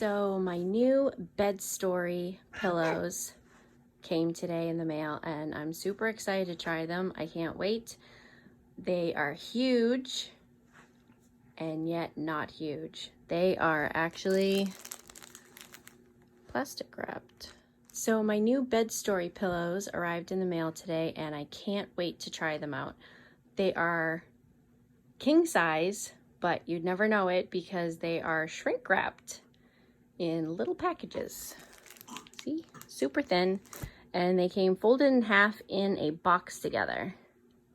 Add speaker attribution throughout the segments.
Speaker 1: So my new BedStory pillows came today in the mail and I'm super excited to try them. I can't wait. They are huge and yet not huge. They are actually plastic wrapped. So my new BedStory pillows arrived in the mail today and I can't wait to try them out. They are king size, but you'd never know it because they are shrink wrapped in little packages. See, super thin, and they came folded in half in a box together.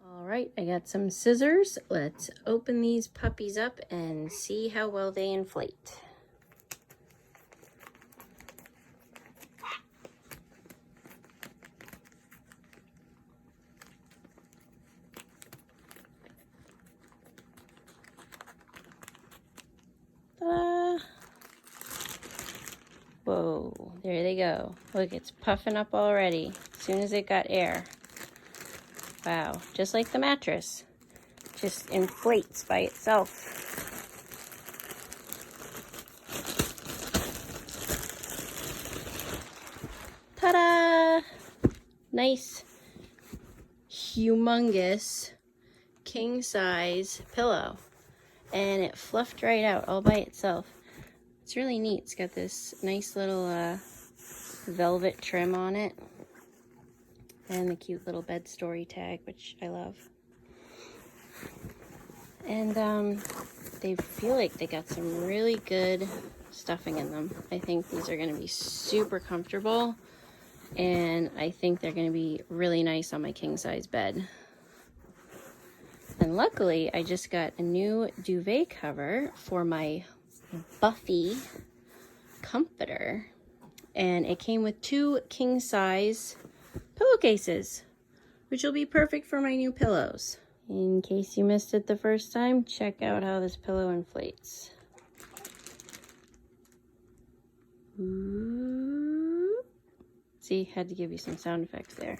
Speaker 1: All right, I got some scissors. Let's open these puppies up and see how well they inflate. Ta-da! Whoa, there they go. Look, it's puffing up already as soon as it got air. Wow, just like the mattress, just inflates by itself. Ta-da! Nice, humongous, king-size pillow. And it fluffed right out all by itself. It's really neat. It's got this nice little velvet trim on it. And the cute little BedStory tag, which I love. And they feel like they got some really good stuffing in them. I think these are going to be super comfortable. And I think they're going to be really nice on my king-size bed. And luckily, I just got a new duvet cover for my Buffy comforter. And it came with 2 king-size pillowcases, which will be perfect for my new pillows. In case you missed it the first time, check out how this pillow inflates. Ooh. See, had to give you some sound effects there.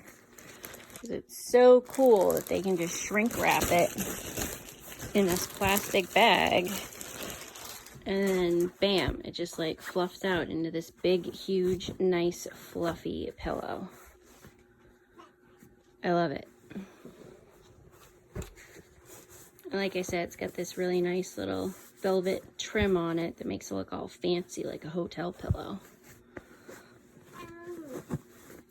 Speaker 1: It's so cool that they can just shrink wrap it in this plastic bag and then bam, it just like fluffs out into this big, huge, nice, fluffy pillow. I love it. And like I said, it's got this really nice little velvet trim on it that makes it look all fancy like a hotel pillow.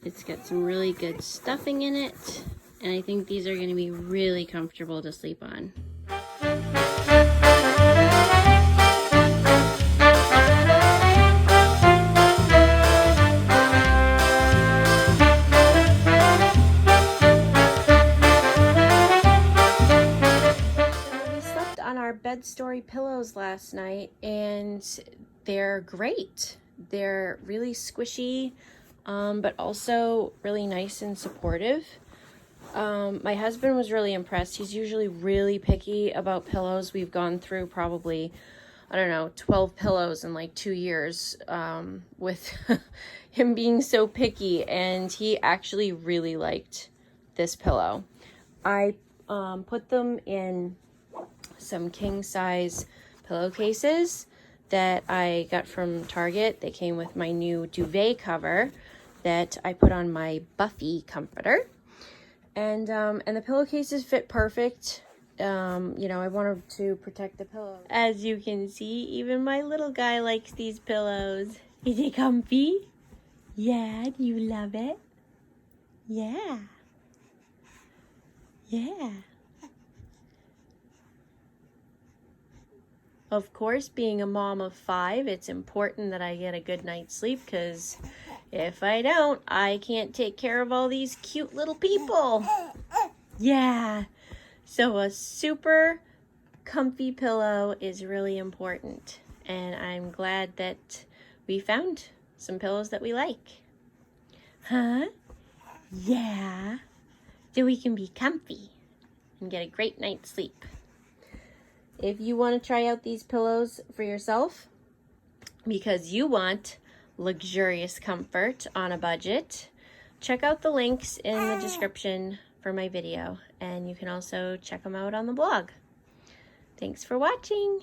Speaker 1: It's got some really good stuffing in it, and I think these are going to be really comfortable to sleep on. We slept on our BedStory pillows last night, and they're great. They're really squishy. But also really nice and supportive. My husband was really impressed. He's usually really picky about pillows. We've gone through probably, I don't know, 12 pillows in like 2 years with him being so picky, and he actually really liked this pillow. I put them in some king-size pillowcases that I got from Target. They came with my new duvet cover that I put on my Buffy comforter, and the pillowcases fit perfect. You know, I wanted to protect the pillow. As you can see, even my little guy likes these pillows. Is it comfy? Yeah, do you love it? Yeah. Yeah. Of course, being a mom of 5, it's important that I get a good night's sleep, because if I don't, I can't take care of all these cute little people. Yeah. So a super comfy pillow is really important. And I'm glad that we found some pillows that we like. Huh? Yeah. So we can be comfy and get a great night's sleep. If you want to try out these pillows for yourself because you want luxurious comfort on a budget, check out the links in the description for my video, and you can also check them out on the blog. Thanks for watching.